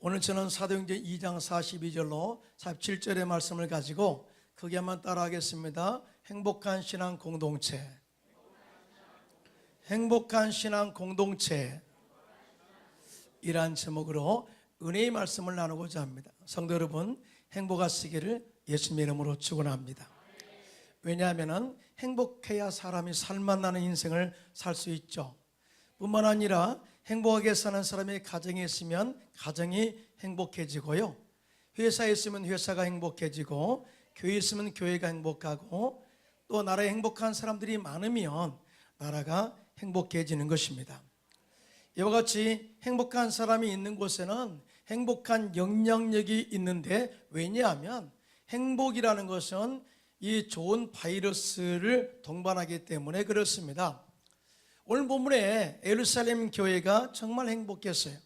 오늘 저는 사도행전 2장 42절로 47절의 말씀을 가지고 크게 한번 따라하겠습니다. 행복한 신앙 공동체. 행복한 신앙 공동체 이란 제목으로 은혜의 말씀을 나누고자 합니다. 성도 여러분, 행복하시기를 예수님의 이름으로 축원합니다. 왜냐하면 행복해야 사람이 살맛나는 인생을 살 수 있죠. 뿐만 아니라 행복하게 사는 사람이 가정에 있으면 가정이 행복해지고요, 회사에 있으면 회사가 행복해지고, 교회에 있으면 교회가 행복하고, 또 나라에 행복한 사람들이 많으면 나라가 행복해지는 것입니다. 이와 같이 행복한 사람이 있는 곳에는 행복한 영향력이 있는데, 왜냐하면 행복이라는 것은 이 좋은 바이러스를 동반하기 때문에 그렇습니다. 오늘 본문에 예루살렘 교회가 정말 행복했어요.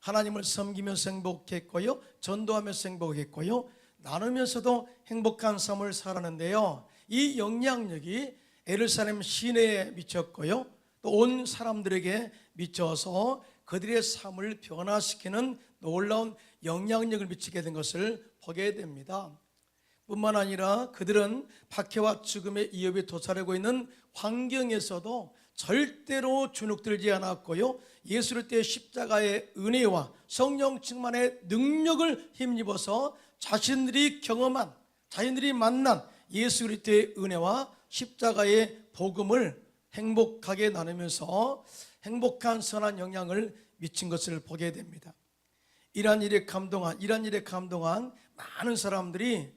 하나님을 섬기면서 행복했고요, 전도하면서 행복했고요, 나누면서도 행복한 삶을 살았는데요, 이 영향력이 예루살렘 시내에 미쳤고요, 또 온 사람들에게 미쳐서 그들의 삶을 변화시키는 놀라운 영향력을 미치게 된 것을 보게 됩니다. 뿐만 아니라 그들은 박해와 죽음의 위협이 도사리고 있는 환경에서도 절대로 주눅들지 않았고요, 예수 그리스도의 십자가의 은혜와 성령 충만의 능력을 힘입어서 자신들이 경험한, 자신들이 만난 예수 그리스도의 은혜와 십자가의 복음을 행복하게 나누면서 행복한 선한 영향을 미친 것을 보게 됩니다. 이러한 일에 감동한 많은 사람들이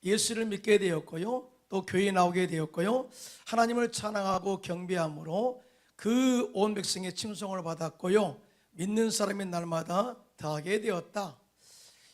예수를 믿게 되었고요, 또 교회에 나오게 되었고요, 하나님을 찬양하고 경배함으로 그 온 백성의 칭송을 받았고요, 믿는 사람이 날마다 더하게 되었다.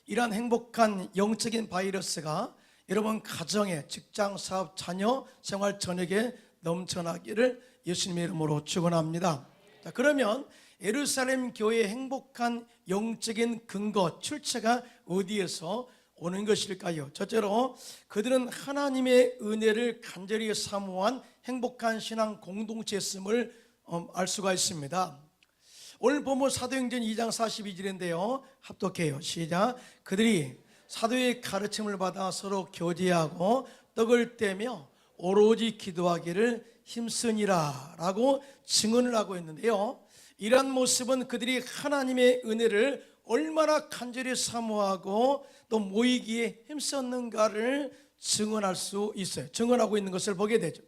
이러한 행복한 영적인 바이러스가 여러분 가정에, 직장, 사업, 자녀, 생활 전역에 넘쳐나기를 예수님의 이름으로 축원합니다. 자, 그러면 예루살렘 교회의 행복한 영적인 근거, 출처가 어디에서 오는 것일까요? 첫째로 그들은 하나님의 은혜를 간절히 사모한 행복한 신앙 공동체였음을 알 수가 있습니다. 오늘 본문 사도행전 2장 42절인데요 합독해요. 시작. 그들이 사도의 가르침을 받아 서로 교제하고 떡을 떼며 오로지 기도하기를 힘쓰니라 라고 증언을 하고 있는데요, 이러한 모습은 그들이 하나님의 은혜를 얼마나 간절히 사모하고 또 모이기에 힘썼는가를 증언할 수 있어요. 증언하고 있는 것을 보게 되죠.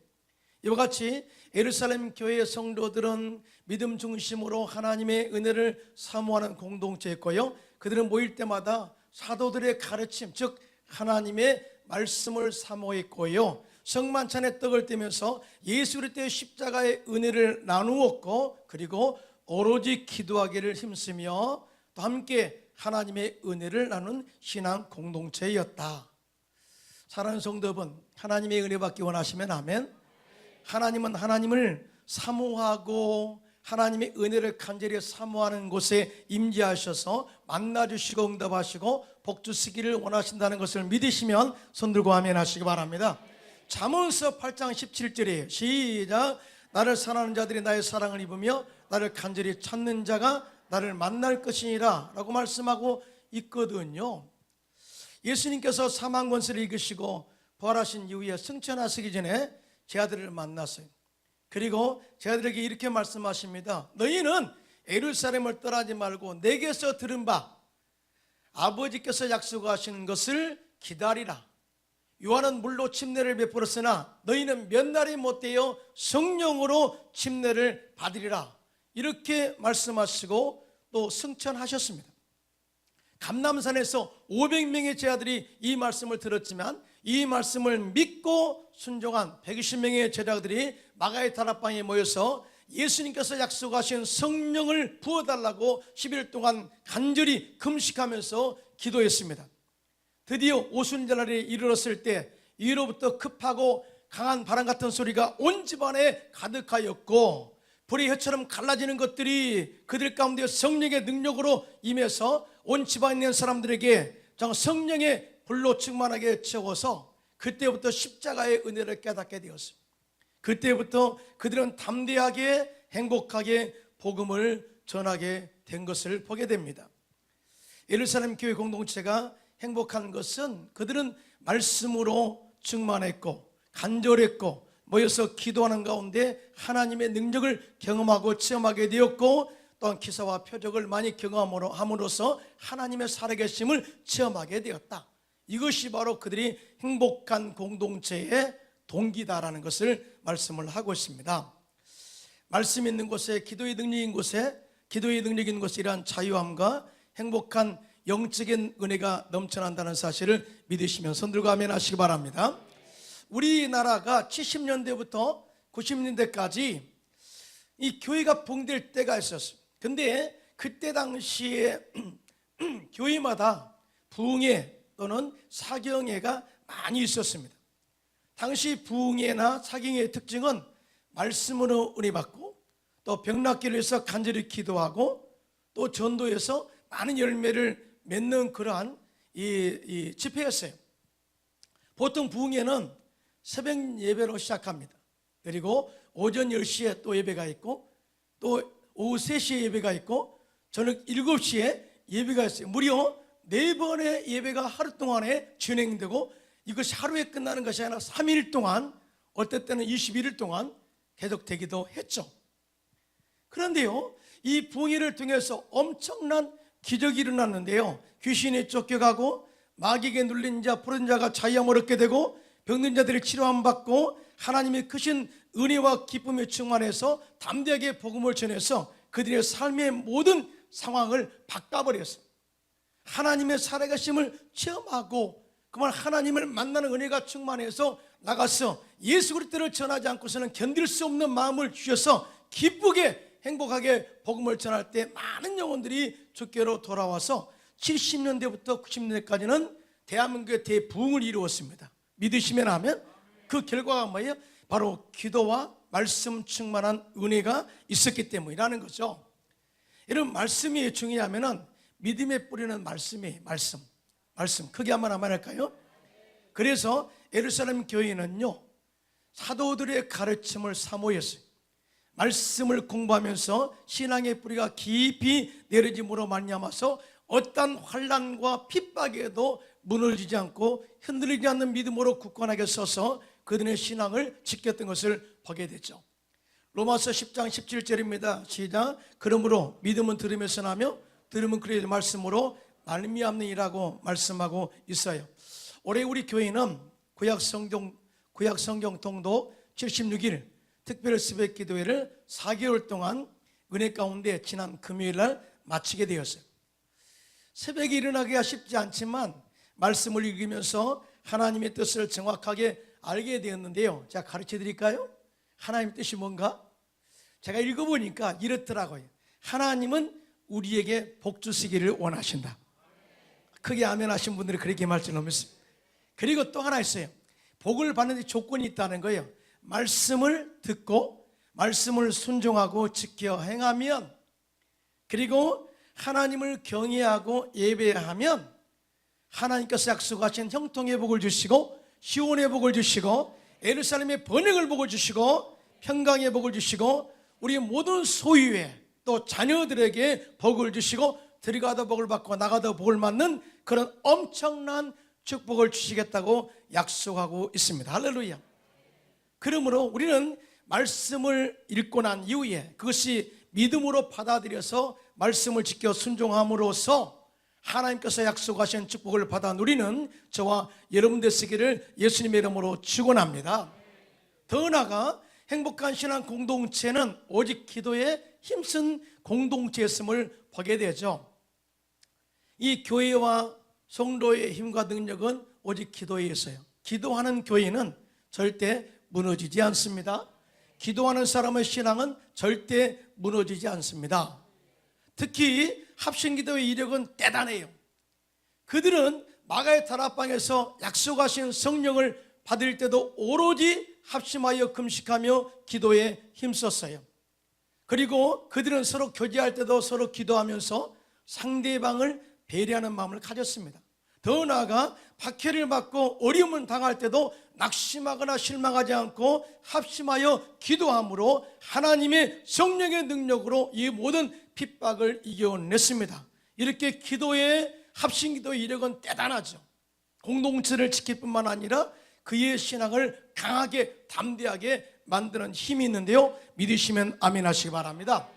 이와 같이 예루살렘 교회의 성도들은 믿음 중심으로 하나님의 은혜를 사모하는 공동체였고요, 그들은 모일 때마다 사도들의 가르침, 즉 하나님의 말씀을 사모했고요, 성만찬의 떡을 떼면서 예수 그리스도의 십자가의 은혜를 나누었고, 그리고 오로지 기도하기를 힘쓰며 또 함께 하나님의 은혜를 나눈 신앙 공동체였다. 사랑하는 성도 여러분, 하나님의 은혜 받기 원하시면 아멘. 하나님은 하나님을 사모하고 하나님의 은혜를 간절히 사모하는 곳에 임재하셔서 만나주시고 응답하시고 복 주시기를 원하신다는 것을 믿으시면 손 들고 아멘 하시기 바랍니다. 잠언서 8장 17절이에요. 시작. 나를 사랑하는 자들이 나의 사랑을 입으며 나를 간절히 찾는 자가 나를 만날 것이니라 라고 말씀하고 있거든요. 예수님께서 사망 권세를 이기시고 부활하신 이후에 승천하시기 전에 제 아들을 만났어요. 그리고 제 아들에게 이렇게 말씀하십니다. 너희는 예루살렘을 떠나지 말고 내게서 들은 바 아버지께서 약속하시는 것을 기다리라. 요한은 물로 침례를 베풀었으나 너희는 몇 날이 못되어 성령으로 침례를 받으리라. 이렇게 말씀하시고 또 승천하셨습니다. 감람산에서 500명의 제자들이 이 말씀을 들었지만 이 말씀을 믿고 순종한 120명의 제자들이 마가의 다락방에 모여서 예수님께서 약속하신 성령을 부어달라고 10일 동안 간절히 금식하면서 기도했습니다. 드디어 오순절날에 이르렀을 때 위로부터 급하고 강한 바람 같은 소리가 온 집안에 가득하였고, 불의 혀처럼 갈라지는 것들이 그들 가운데 성령의 능력으로 임해서 온 집안에 있는 사람들에게 성령의 불로 충만하게 채워서 그때부터 십자가의 은혜를 깨닫게 되었습니다. 그때부터 그들은 담대하게 행복하게 복음을 전하게 된 것을 보게 됩니다. 예루살렘 교회 공동체가 행복한 것은 그들은 말씀으로 충만했고 간절했고 모여서 기도하는 가운데 하나님의 능력을 경험하고 체험하게 되었고, 또한 기사와 표적을 많이 경험함으로써 하나님의 살아계심을 체험하게 되었다. 이것이 바로 그들이 행복한 공동체의 동기다라는 것을 말씀을 하고 있습니다. 말씀 있는 곳에 기도의 능력인 곳에 이러한 자유함과 행복한 영적인 은혜가 넘쳐난다는 사실을 믿으시면 손들고 아멘 하시기 바랍니다. 우리나라가 70년대부터 90년대까지 이 교회가 붕괴될 때가 있었어요. 근데 그때 당시에 교회마다 부흥회 또는 사경회가 많이 있었습니다. 당시 부흥회나 사경회의 특징은 말씀으로 은혜받고 또 병낫기를 위해서 간절히 기도하고 또 전도해서 많은 열매를 맺는 그러한 이 집회였어요. 보통 부흥회는 새벽 예배로 시작합니다. 그리고 오전 10시에 또 예배가 있고 또 오후 3시에 예배가 있고 저녁 7시에 예배가 있어요. 무려 4번의 예배가 하루 동안에 진행되고 이것이 하루에 끝나는 것이 아니라 3일 동안, 어떨 때는 21일 동안 계속되기도 했죠. 그런데요, 이 부흥회를 통해서 엄청난 기적이 일어났는데요, 귀신이 쫓겨가고 마귀에게 눌린 자, 부른 자가 자유함을 얻게 되고 병든 자들이 치료함 받고 하나님의 크신 은혜와 기쁨에 충만해서 담대하게 복음을 전해서 그들의 삶의 모든 상황을 바꿔버렸어요. 하나님의 살아계심을 체험하고 그만 하나님을 만나는 은혜가 충만해서 나가서 예수 그리스도를 전하지 않고서는 견딜 수 없는 마음을 주셔서 기쁘게 행복하게 복음을 전할 때 많은 영혼들이 주께로 돌아와서 70년대부터 90년대까지는 대한민국의 대부흥을 이루었습니다. 믿으시면 하면 그 결과가 뭐예요? 바로 기도와 말씀 충만한 은혜가 있었기 때문이라는 거죠. 이런 말씀이 중요하면은 믿음의 뿌리는 말씀이에요. 말씀 크게 한번 할까요? 그래서 예루살렘 교회는요, 사도들의 가르침을 사모했어요. 말씀을 공부하면서 신앙의 뿌리가 깊이 내려짐으로 말미암아서 어떠한 환난과 핍박에도 무너지지 않고 흔들리지 않는 믿음으로 굳건하게 서서 그들의 신앙을 지켰던 것을 보게 되죠. 로마서 10장 17절입니다. 시작. 그러므로 믿음은 들으면서 나며 들으면 그리스도의 말씀으로 말미암느니라고 말씀하고 있어요. 올해 우리 교회는 구약 성경 통독 76일 특별 새벽 기도회를 4개월 동안 은혜 가운데 지난 금요일 날 마치게 되었어요. 새벽에 일어나기가 쉽지 않지만 말씀을 읽으면서 하나님의 뜻을 정확하게 알게 되었는데요, 제가 가르쳐 드릴까요? 하나님의 뜻이 뭔가? 제가 읽어보니까 이렇더라고요. 하나님은 우리에게 복 주시기를 원하신다. 크게 아멘 하신 분들이 그렇게 말씀을 믿습니다. 그리고 또 하나 있어요. 복을 받는 데 조건이 있다는 거예요. 말씀을 듣고 말씀을 순종하고 지켜 행하면, 그리고 하나님을 경외하고 예배하면 하나님께서 약속하신 형통의 복을 주시고 시온의 복을 주시고 예루살렘의 번영을 복을 주시고 평강의 복을 주시고 우리 모든 소유에 또 자녀들에게 복을 주시고 들어가도 복을 받고 나가도 복을 받는 그런 엄청난 축복을 주시겠다고 약속하고 있습니다. 할렐루야. 그러므로 우리는 말씀을 읽고 난 이후에 그것이 믿음으로 받아들여서 말씀을 지켜 순종함으로써 하나님께서 약속하신 축복을 받아 누리는 저와 여러분 되시기를 예수님의 이름으로 축원합니다. 더 나아가 행복한 신앙 공동체는 오직 기도에 힘쓴 공동체였음을 보게 되죠. 이 교회와 성도의 힘과 능력은 오직 기도에 있어요. 기도하는 교회는 절대 무너지지 않습니다. 기도하는 사람의 신앙은 절대 무너지지 않습니다. 특히 합심기도의 이력은 대단해요. 그들은 마가의 다락방에서 약속하신 성령을 받을 때도 오로지 합심하여 금식하며 기도에 힘썼어요. 그리고 그들은 서로 교제할 때도 서로 기도하면서 상대방을 배려하는 마음을 가졌습니다. 더 나아가 박해를 받고 어려움을 당할 때도 낙심하거나 실망하지 않고 합심하여 기도함으로 하나님의 성령의 능력으로 이 모든 핍박을 이겨냈습니다. 이렇게 기도에 합심기도의 이력은 대단하죠. 공동체를 지킬 뿐만 아니라 그의 신앙을 강하게 담대하게 만드는 힘이 있는데요, 믿으시면 아멘 하시기 바랍니다.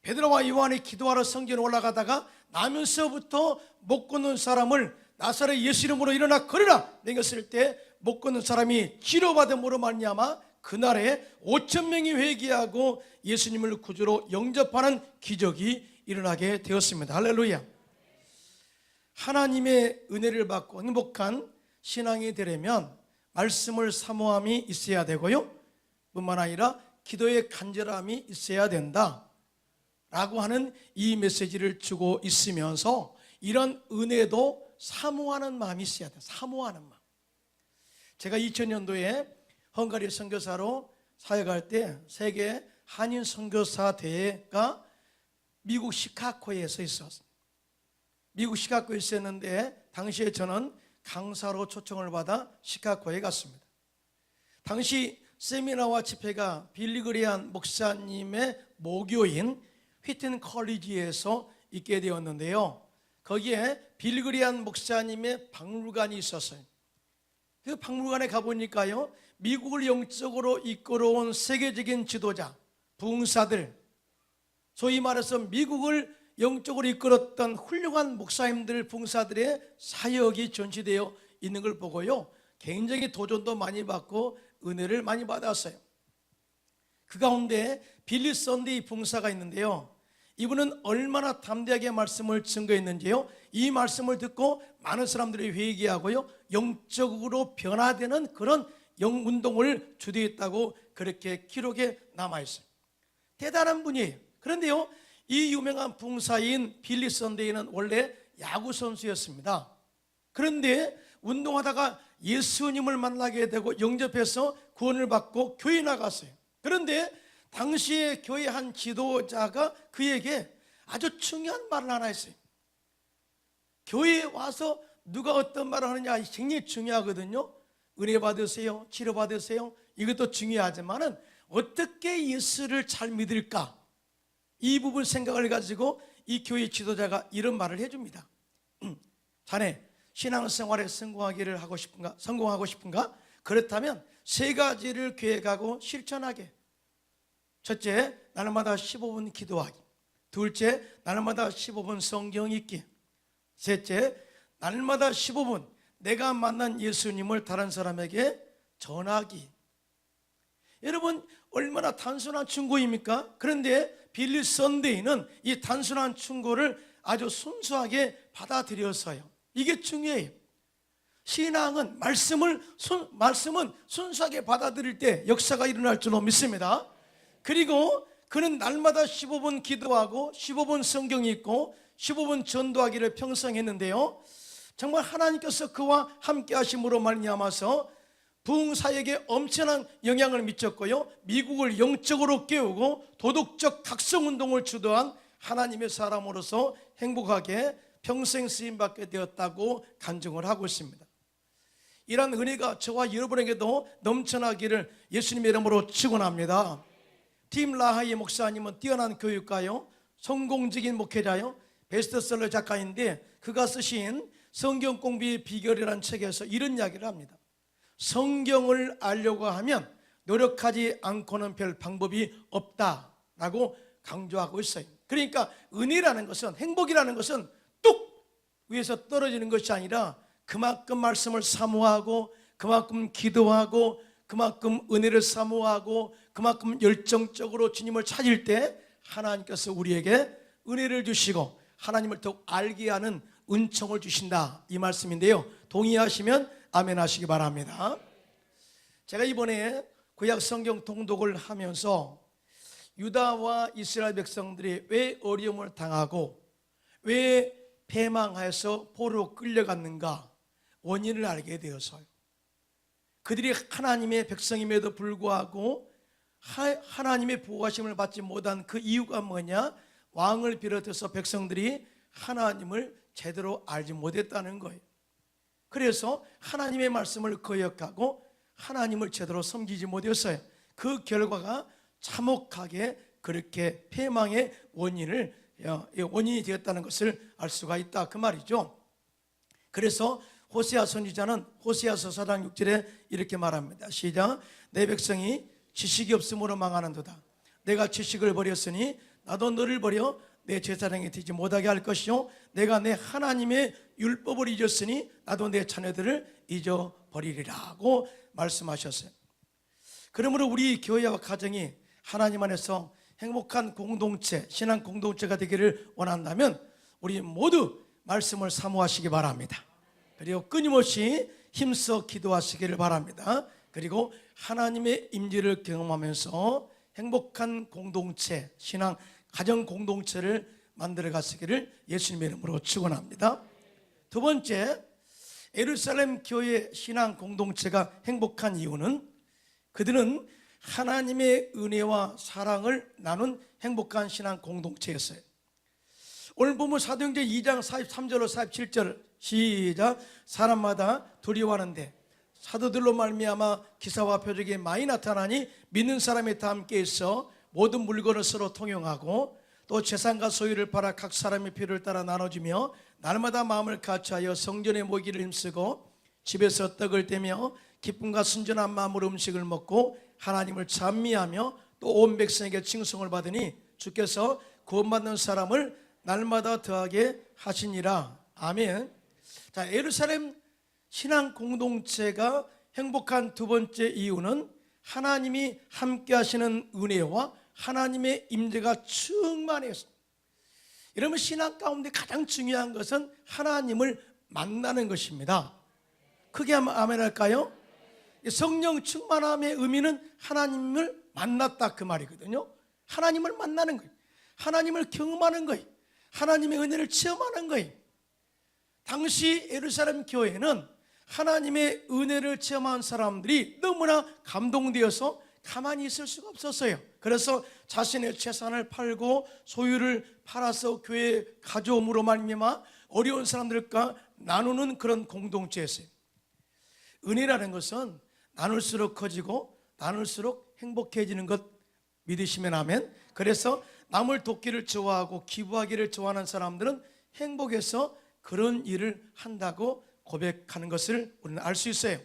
베드로와 요한이 기도하러 성전에 올라가다가 나면서부터 못 걷는 사람을 나사렛 예수 이름으로 일어나 걸으라 내겼을 때 못 걷는 사람이 치료받음으로 말미암아 그날에 5,000명이 회개하고 예수님을 구주로 영접하는 기적이 일어나게 되었습니다. 할렐루야. 하나님의 은혜를 받고 행복한 신앙이 되려면 말씀을 사모함이 있어야 되고요, 뿐만 아니라 기도의 간절함이 있어야 된다 라고 하는 이 메시지를 주고 있으면서 이런 은혜도 사모하는 마음이 있어야 돼요. 사모하는 마음. 제가 2000년도에 헝가리 선교사로 사역할 때 세계 한인 선교사 대회가 미국 시카고에서 있었습니다. 미국 시카고에 있었는데 당시에 저는 강사로 초청을 받아 시카고에 갔습니다. 당시 세미나와 집회가 빌리그리안 목사님의 모교인 휘튼 컬리지에서 있게 되었는데요, 거기에 빌리그리안 목사님의 박물관이 있었어요. 그 박물관에 가보니까요, 미국을 영적으로 이끌어온 세계적인 지도자, 부흥사들, 소위 말해서 미국을 영적으로 이끌었던 훌륭한 목사님들, 부흥사들의 사역이 전시되어 있는 걸 보고요, 굉장히 도전도 많이 받고 은혜를 많이 받았어요. 그 가운데 빌리 썬데이 부흥사가 있는데요, 이분은 얼마나 담대하게 말씀을 증거했는지요, 이 말씀을 듣고 많은 사람들이 회개하고요, 영적으로 변화되는 그런 영운동을 주도했다고 그렇게 기록에 남아있어요. 대단한 분이에요. 그런데요, 이 유명한 부흥사인 빌리 썬데이는 원래 야구 선수였습니다. 그런데 운동하다가 예수님을 만나게 되고 영접해서 구원을 받고 교회에 나갔어요. 그런데 당시에 교회 한 지도자가 그에게 아주 중요한 말을 하나 했어요. 교회에 와서 누가 어떤 말을 하느냐 굉장히 중요하거든요. 은혜 받으세요, 치료 받으세요, 이것도 중요하지만은 어떻게 예수를 잘 믿을까, 이 부분 생각을 가지고 이 교회 지도자가 이런 말을 해줍니다. 자네 신앙생활에 성공하고 싶은가? 그렇다면 세 가지를 계획하고 실천하게. 첫째, 날마다 15분 기도하기. 둘째, 날마다 15분 성경 읽기. 셋째, 날마다 15분 내가 만난 예수님을 다른 사람에게 전하기. 여러분, 얼마나 단순한 충고입니까? 그런데 빌리 썬데이는 이 단순한 충고를 아주 순수하게 받아들였어요. 이게 중요해요. 신앙은 말씀은 순수하게 받아들일 때 역사가 일어날 줄로 믿습니다. 그리고 그는 날마다 15분 기도하고 15분 성경 읽고 15분 전도하기를 평생 했는데요, 정말 하나님께서 그와 함께 하심으로 말미암아서 부흥사역에 엄청난 영향을 미쳤고요, 미국을 영적으로 깨우고 도덕적 각성운동을 주도한 하나님의 사람으로서 행복하게 평생 쓰임받게 되었다고 간증을 하고 있습니다. 이런 은혜가 저와 여러분에게도 넘쳐나기를 예수님의 이름으로 축원합니다. 팀 라하이 목사님은 뛰어난 교육가요, 성공적인 목회자요, 베스트셀러 작가인데 그가 쓰신 성경 공부의 비결이라는 책에서 이런 이야기를 합니다. 성경을 알려고 하면 노력하지 않고는 별 방법이 없다라고 강조하고 있어요. 그러니까 은혜라는 것은, 행복이라는 것은 뚝 위에서 떨어지는 것이 아니라 그만큼 말씀을 사모하고 그만큼 기도하고 그만큼 은혜를 사모하고 그만큼 열정적으로 주님을 찾을 때 하나님께서 우리에게 은혜를 주시고 하나님을 더욱 알게 하는 은총을 주신다, 이 말씀인데요, 동의하시면 아멘 하시기 바랍니다. 제가 이번에 구약 성경 통독을 하면서 유다와 이스라엘 백성들이 왜 어려움을 당하고 왜 패망해서 포로로 끌려갔는가 원인을 알게 되어서요, 그들이 하나님의 백성임에도 불구하고 하나님의 보호하심을 받지 못한 그 이유가 뭐냐, 왕을 비롯해서 백성들이 하나님을 제대로 알지 못했다는 거예요. 그래서 하나님의 말씀을 거역하고 하나님을 제대로 섬기지 못했어요. 그 결과가 참혹하게 그렇게 패망의 원인을 원인이 되었다는 것을 알 수가 있다 그 말이죠. 그래서 호세아 선지자는 호세아서 4장 6절에 이렇게 말합니다. 시작. 내 백성이 지식이 없음으로 망하는도다. 내가 지식을 버렸으니 나도 너를 버려 내 제사장이 되지 못하게 할 것이요 내가 내 하나님의 율법을 잊었으니 나도 내 자녀들을 잊어버리리라고 말씀하셨어요. 그러므로 우리 교회와 가정이 하나님 안에서 행복한 공동체, 신앙 공동체가 되기를 원한다면 우리 모두 말씀을 사모하시기 바랍니다. 그리고 끊임없이 힘써 기도하시기를 바랍니다. 그리고 하나님의 임재를 경험하면서 행복한 공동체, 신앙 가정 공동체를 만들어 가시기를 예수님의 이름으로 축원합니다. 두 번째, 예루살렘 교회 신앙 공동체가 행복한 이유는 그들은 하나님의 은혜와 사랑을 나눈 행복한 신앙 공동체였어요. 오늘 보면 사도행전 2장 43절로 47절 시작. 사람마다 두려워하는데 사도들로 말미암아 기사와 표적이 많이 나타나니 믿는 사람이 다 함께 있어 모든 물건을 서로 통용하고 또 재산과 소유를 팔아 각 사람의 필요를 따라 나눠주며 날마다 마음을 같이하여 성전에 모이기를 힘쓰고 집에서 떡을 떼며 기쁨과 순전한 마음으로 음식을 먹고 하나님을 찬미하며 또 온 백성에게 칭송을 받으니 주께서 구원받는 사람을 날마다 더하게 하시니라. 아멘. 자, 예루살렘 신앙 공동체가 행복한 두 번째 이유는 하나님이 함께 하시는 은혜와 하나님의 임재가 충만해서. 여러분, 신앙 가운데 가장 중요한 것은 하나님을 만나는 것입니다. 크게 한번 아멘 할까요? 성령 충만함의 의미는 하나님을 만났다 그 말이거든요. 하나님을 만나는 거예요. 하나님을 경험하는 거예요. 하나님의 은혜를 체험하는 거예요. 당시 예루살렘 교회는 하나님의 은혜를 체험한 사람들이 너무나 감동되어서 가만히 있을 수가 없었어요. 그래서 자신의 재산을 팔고 소유를 팔아서 교회에 가져옴으로 말미암아 어려운 사람들과 나누는 그런 공동체였어요. 은혜라는 것은 나눌수록 커지고 나눌수록 행복해지는 것 믿으시면 아멘. 그래서 남을 돕기를 좋아하고 기부하기를 좋아하는 사람들은 행복해서 그런 일을 한다고 고백하는 것을 우리는 알 수 있어요.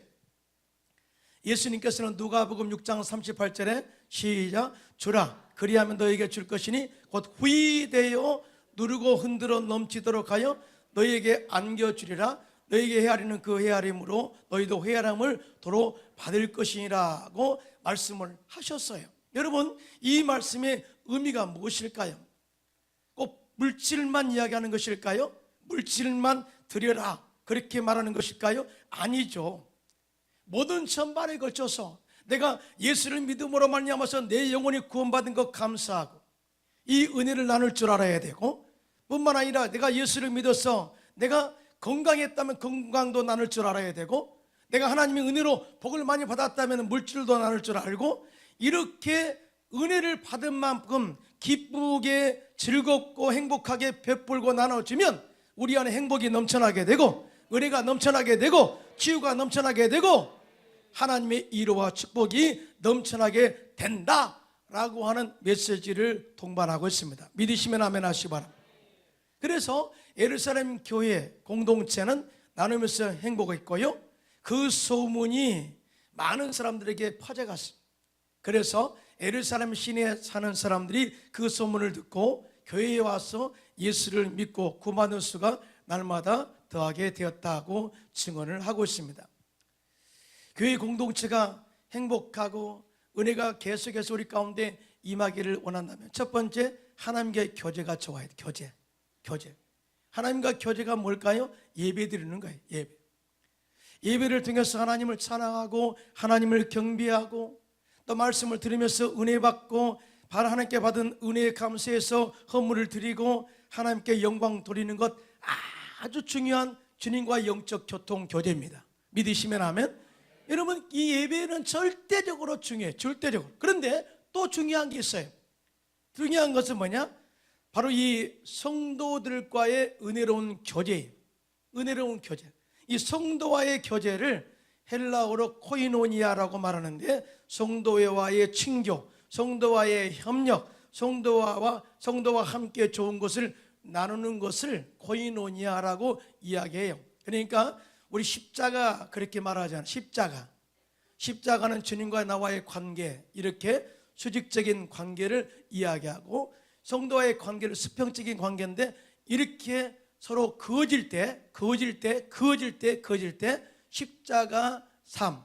예수님께서는 누가복음 6장 38절에 시작. 주라 그리하면 너에게 줄 것이니 곧 후히되어 누르고 흔들어 넘치도록 하여 너에게 안겨주리라. 너에게 헤아리는 그 헤아림으로 너희도 헤아림을 도로 받을 것이라고 말씀을 하셨어요. 여러분, 이 말씀의 의미가 무엇일까요? 꼭 물질만 이야기하는 것일까요? 물질만 드려라 그렇게 말하는 것일까요? 아니죠. 모든 전반에 걸쳐서 내가 예수를 믿음으로 말미암아서 내 영혼이 구원받은 것 감사하고 이 은혜를 나눌 줄 알아야 되고, 뿐만 아니라 내가 예수를 믿어서 내가 건강했다면 건강도 나눌 줄 알아야 되고, 내가 하나님의 은혜로 복을 많이 받았다면 물질도 나눌 줄 알고, 이렇게 은혜를 받은 만큼 기쁘게 즐겁고 행복하게 베풀고 나눠주면 우리 안에 행복이 넘쳐나게 되고 은혜가 넘쳐나게 되고 치유가 넘쳐나게 되고 하나님의 위로와 축복이 넘쳐나게 된다라고 하는 메시지를 동반하고 있습니다. 믿으시면 아멘 하시기 바랍니다. 그래서 예루살렘 교회 공동체는 나누면서 행복했고요, 그 소문이 많은 사람들에게 퍼져갔습니다. 그래서 예루살렘 시내에 사는 사람들이 그 소문을 듣고 교회에 와서 예수를 믿고 구원받는 수가 날마다 더하게 되었다고 증언을 하고 있습니다. 교회 공동체가 행복하고 은혜가 계속해서 우리 가운데 임하기를 원한다면 첫 번째, 하나님과의 교제가 좋아야 돼. 교제. 하나님과 교제가 뭘까요? 예배 드리는 거예요. 예배를 통해서 하나님을 찬양하고 하나님을 경배하고 또 말씀을 들으면서 은혜 받고 하나님께 받은 은혜에 감사해서 헌물을 드리고 하나님께 영광 돌리는 것, 아주 중요한 주님과 영적 교통 교제입니다. 믿으시면 아멘. 여러분, 이 예배는 절대적으로 중요해요. 절대적으로. 그런데 또 중요한 게 있어요. 중요한 것은 뭐냐? 바로 이 성도들과의 은혜로운 교제예요. 은혜로운 교제. 이 성도와의 교제를 헬라어로 코이노니아라고 말하는데, 성도와의 친교, 성도와의 협력, 성도와 함께 좋은 것을 나누는 것을 코이노니아라고 이야기해요. 그러니까 우리 십자가 그렇게 말하잖아요. 십자가는 주님과 나와의 관계, 이렇게 수직적인 관계를 이야기하고, 성도와의 관계를 수평적인 관계인데, 이렇게 서로 그어질 때 십자가 삶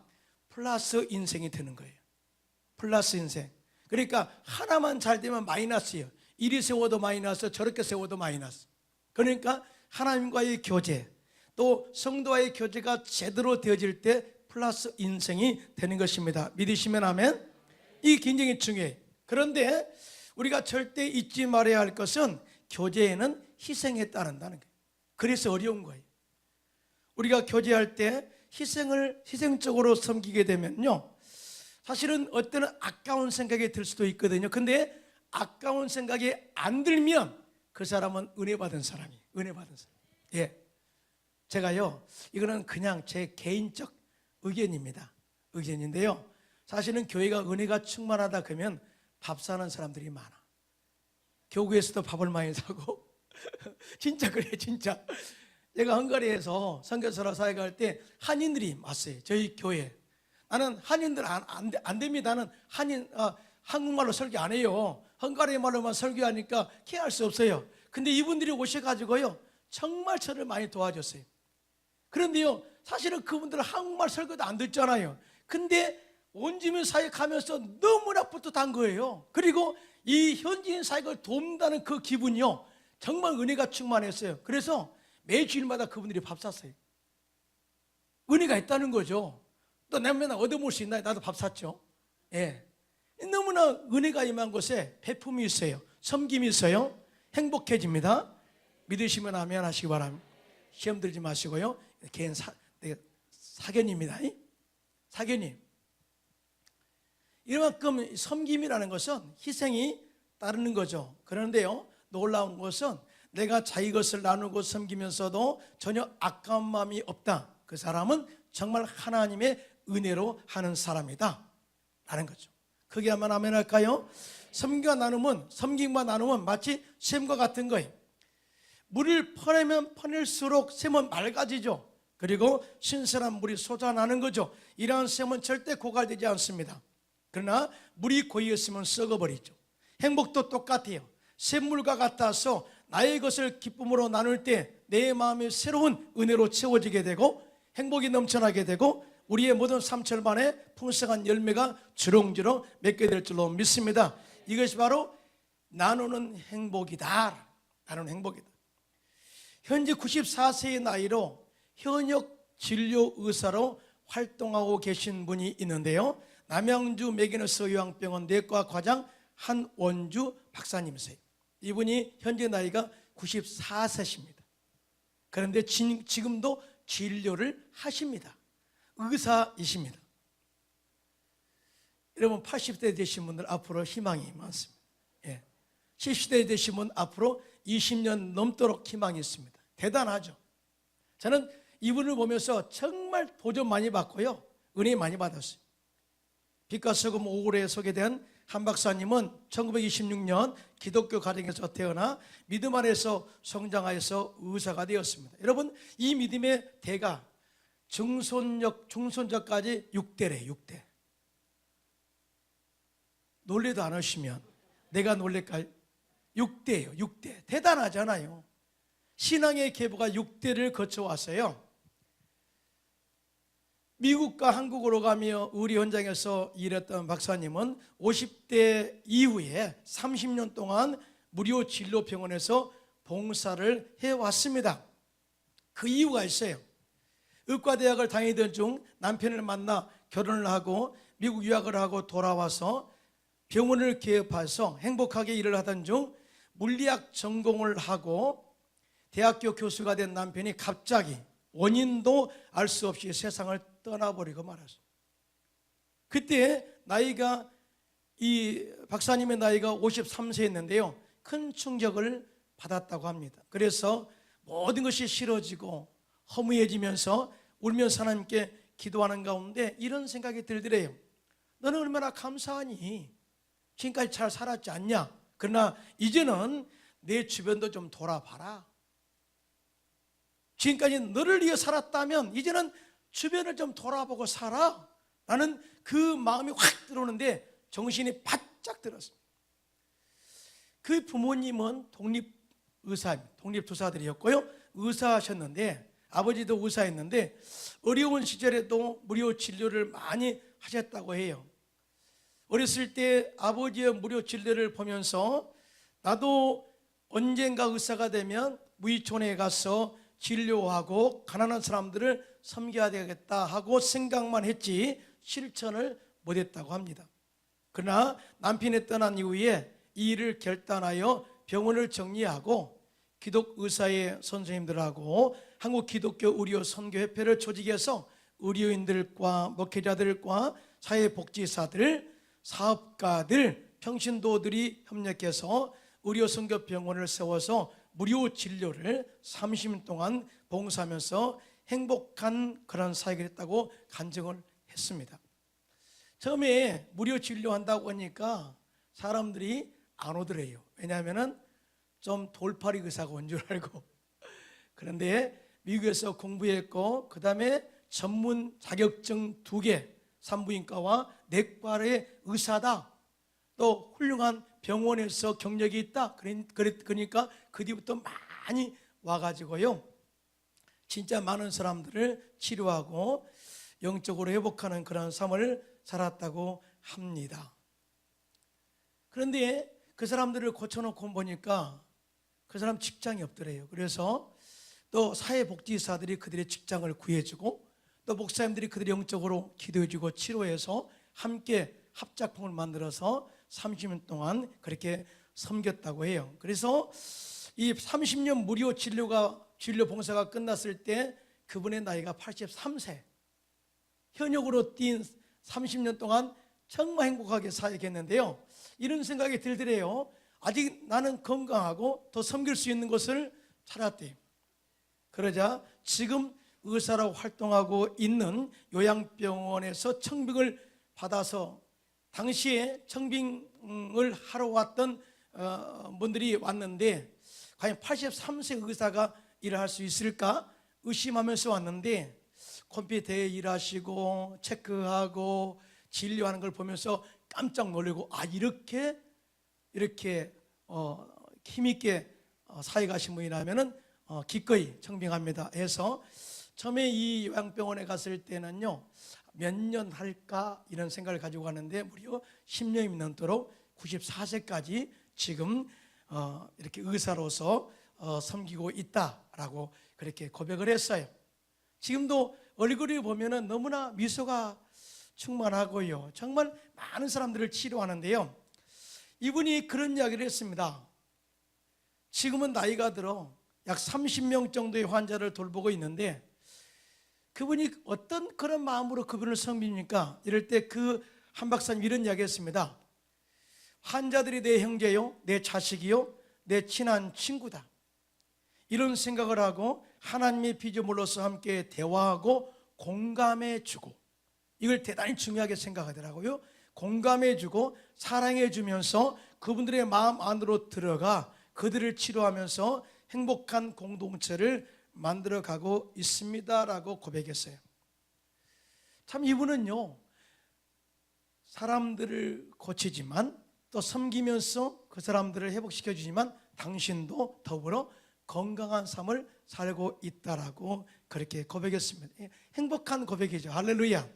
플러스 인생이 되는 거예요. 플러스 인생. 그러니까 하나만 잘 되면 마이너스예요. 이리 세워도 마이너스, 저렇게 세워도 마이너스. 그러니까 하나님과의 교제, 또 성도와의 교제가 제대로 되어질 때 플러스 인생이 되는 것입니다. 믿으시면 아멘. 이게 굉장히 중요해요. 그런데 우리가 절대 잊지 말아야 할 것은 교제에는 희생에 따른다는 거예요. 그래서 어려운 거예요. 우리가 교제할 때 희생적으로 섬기게 되면요, 사실은 어때는 아까운 생각이 들 수도 있거든요. 근데 아까운 생각이 안 들면 그 사람은 은혜 받은 사람이에요. 예. 제가요, 이거는 그냥 제 개인적 의견인데요, 사실은 교회가 은혜가 충만하다 그러면 밥 사는 사람들이 많아. 교구에서도 밥을 많이 사고 진짜 그래요, 진짜. 제가 헝가리에서 선교사로 사역할 때 한인들이 왔어요, 저희 교회. 나는 한인들 안 됩니다. 나는 한국말로 설교 안 해요. 헝가리 말로만 설교하니까 케어할 수 없어요. 근데 이분들이 오셔가지고요, 정말 저를 많이 도와줬어요. 그런데요, 사실은 그분들은 한국말 설교도 안 듣잖아요. 근데 원주민 사역하면서 너무나 뿌듯한 거예요. 그리고 이 현지인 사역을 돕는다는 그 기분이요, 정말 은혜가 충만했어요. 그래서 매주일마다 그분들이 밥 샀어요. 은혜가 있다는 거죠. 또 내가 맨날 얻어먹을 수 있나요? 나도 밥 샀죠. 예. 너무나 은혜가 임한 곳에 배품이 있어요. 섬김이 있어요. 행복해집니다. 믿으시면 아멘 하시기 바랍니다. 시험 들지 마시고요. 개인 사견입니다. 사견님. 이만큼 섬김이라는 것은 희생이 따르는 거죠. 그런데요, 놀라운 것은 내가 자기 것을 나누고 섬기면서도 전혀 아까운 마음이 없다. 그 사람은 정말 하나님의 은혜로 하는 사람이다 라는 거죠. 그게 한번 아멘 할까요? 섬김과 나눔은 마치 샘과 같은 거예요. 물을 퍼내면 퍼낼수록 샘은 맑아지죠. 그리고 신선한 물이 솟아나는 거죠. 이러한 샘은 절대 고갈되지 않습니다. 그러나 물이 고이었으면 썩어버리죠. 행복도 똑같아요. 샘물과 같아서 나의 것을 기쁨으로 나눌 때 내 마음이 새로운 은혜로 채워지게 되고 행복이 넘쳐나게 되고 우리의 모든 삼철만에 풍성한 열매가 주렁주렁 맺게 될 줄로 믿습니다. 이것이 바로 나누는 행복이다. 나누는 행복이다. 현재 94세의 나이로 현역 진료 의사로 활동하고 계신 분이 있는데요, 남양주 메기너스 요양병원 내과 과장 한원주 박사님이세요. 이분이 현재 나이가 94세십니다. 그런데 지금도 진료를 하십니다. 의사이십니다. 여러분, 80대 되신 분들 앞으로 희망이 많습니다. 70대 되신 분 앞으로 20년 넘도록 희망이 있습니다. 대단하죠. 저는 이분을 보면서 정말 도전 많이 받고요, 은혜 많이 받았어요. 빛과 소금 5월에 소개된 한 박사님은 1926년 기독교 가정에서 태어나 믿음 안에서 성장하여서 의사가 되었습니다. 여러분, 이 믿음의 대가 중손자까지 6대래. 6대. 놀래도 안 하시면 내가 놀랄까요? 6대예요. 6대. 대단하잖아요. 신앙의 계보가 6대를 거쳐왔어요. 미국과 한국으로 가며 의료 현장에서 일했던 박사님은 50대 이후에 30년 동안 무료 진료병원에서 봉사를 해왔습니다. 그 이유가 있어요. 의과대학을 다니던 중 남편을 만나 결혼을 하고 미국 유학을 하고 돌아와서 병원을 개업해서 행복하게 일을 하던 중 물리학 전공을 하고 대학교 교수가 된 남편이 갑자기 원인도 알 수 없이 세상을 떠나버리고 말았어요. 그때 이 박사님의 나이가 53세였는데요 큰 충격을 받았다고 합니다. 그래서 모든 것이 싫어지고 허무해지면서 울면서 하나님께 기도하는 가운데 이런 생각이 들더래요. 너는 얼마나 감사하니? 지금까지 잘 살았지 않냐? 그러나 이제는 내 주변도 좀 돌아봐라. 지금까지 너를 위해 살았다면 이제는 주변을 좀 돌아보고 살아. 나는 그 마음이 확 들어오는데 정신이 바짝 들었습니다. 그 부모님은 독립투사들이었고요. 의사하셨는데, 아버지도 의사였는데 어려운 시절에도 무료 진료를 많이 하셨다고 해요. 어렸을 때 아버지의 무료 진료를 보면서 나도 언젠가 의사가 되면 무의촌에 가서 진료하고 가난한 사람들을 섬겨야 되겠다 하고 생각만 했지 실천을 못했다고 합니다. 그러나 남편이 떠난 이후에 이 일을 결단하여 병원을 정리하고 기독 의사의 선생님들하고 한국 기독교 의료 선교협회를 조직해서 의료인들과 목회자들과 사회복지사들, 사업가들, 평신도들이 협력해서 의료 선교 병원을 세워서 무료 진료를 30년 동안 봉사하면서 행복한 그런 사역을 했다고 간증을 했습니다. 처음에 무료 진료한다고 하니까 사람들이 안 오더래요. 왜냐하면 좀 돌팔이 의사가 온 줄 알고. 그런데 미국에서 공부했고 그 다음에 전문 자격증 2개, 산부인과와 내과의 의사다. 또 훌륭한 병원에서 경력이 있다. 그러니까 그 뒤부터 많이 와가지고요, 진짜 많은 사람들을 치료하고 영적으로 회복하는 그런 삶을 살았다고 합니다. 그런데 그 사람들을 고쳐놓고 보니까 그 사람 직장이 없더래요. 그래서 또 사회복지사들이 그들의 직장을 구해주고 또 목사님들이 그들의 영적으로 기도해주고 치료해서 함께 합작품을 만들어서 30년 동안 그렇게 섬겼다고 해요. 그래서 이 30년 무료 진료 봉사가 끝났을 때 그분의 나이가 83세. 현역으로 뛴 30년 동안 정말 행복하게 사역했는데요, 이런 생각이 들더래요. 아직 나는 건강하고 더 섬길 수 있는 것을 찾았대요. 그러자 지금 의사라고 활동하고 있는 요양병원에서 청빙을 받아서 당시에 청빙을 하러 왔던 분들이 왔는데 과연 83세 의사가 일을 할 수 있을까 의심하면서 왔는데 컴퓨터에 일하시고 체크하고 진료하는 걸 보면서 깜짝 놀라고, 아, 이렇게 힘있게 사역하신 분이라면 기꺼이 청빙합니다 해서 처음에 이 요양병원에 갔을 때는요, 몇 년 할까 이런 생각을 가지고 가는데 무려 10년이 넘도록 94세까지 지금 이렇게 의사로서 섬기고 있다라고 그렇게 고백을 했어요. 지금도 얼굴을 보면은 너무나 미소가 충만하고요, 정말 많은 사람들을 치료하는데요, 이분이 그런 이야기를 했습니다. 지금은 나이가 들어 약 30명 정도의 환자를 돌보고 있는데 그분이 어떤 그런 마음으로 그분을 섬깁니까? 이럴 때 그 한 박사님 이런 이야기 했습니다. 환자들이 내 형제요, 내 자식이요, 내 친한 친구다, 이런 생각을 하고 하나님의 피조물로서 함께 대화하고 공감해주고, 이걸 대단히 중요하게 생각하더라고요. 공감해주고 사랑해주면서 그분들의 마음 안으로 들어가 그들을 치료하면서 행복한 공동체를 만들어가고 있습니다라고 고백했어요. 참 이분은요, 사람들을 고치지만 또 섬기면서 그 사람들을 회복시켜주지만 당신도 더불어 건강한 삶을 살고 있다라고 그렇게 고백했습니다. 행복한 고백이죠. 할렐루야.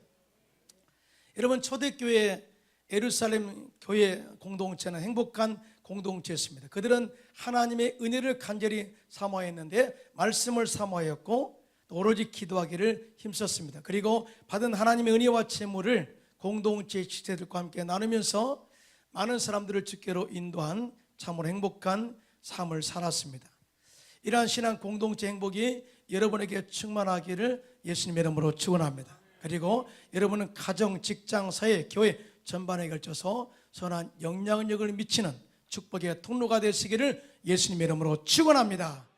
여러분, 초대교회 예루살렘 교회 공동체는 행복한 공동체였습니다. 그들은 하나님의 은혜를 간절히 사모했는데 말씀을 사모하였고 또 오로지 기도하기를 힘썼습니다. 그리고 받은 하나님의 은혜와 재물을 공동체의 지체들과 함께 나누면서 많은 사람들을 주께로 인도한 참으로 행복한 삶을 살았습니다. 이러한 신앙 공동체 행복이 여러분에게 충만하기를 예수님의 이름으로 축원합니다. 그리고 여러분은 가정, 직장, 사회, 교회 전반에 걸쳐서 선한 영향력을 미치는 축복의 통로가 되시기를 예수님의 이름으로 축원합니다.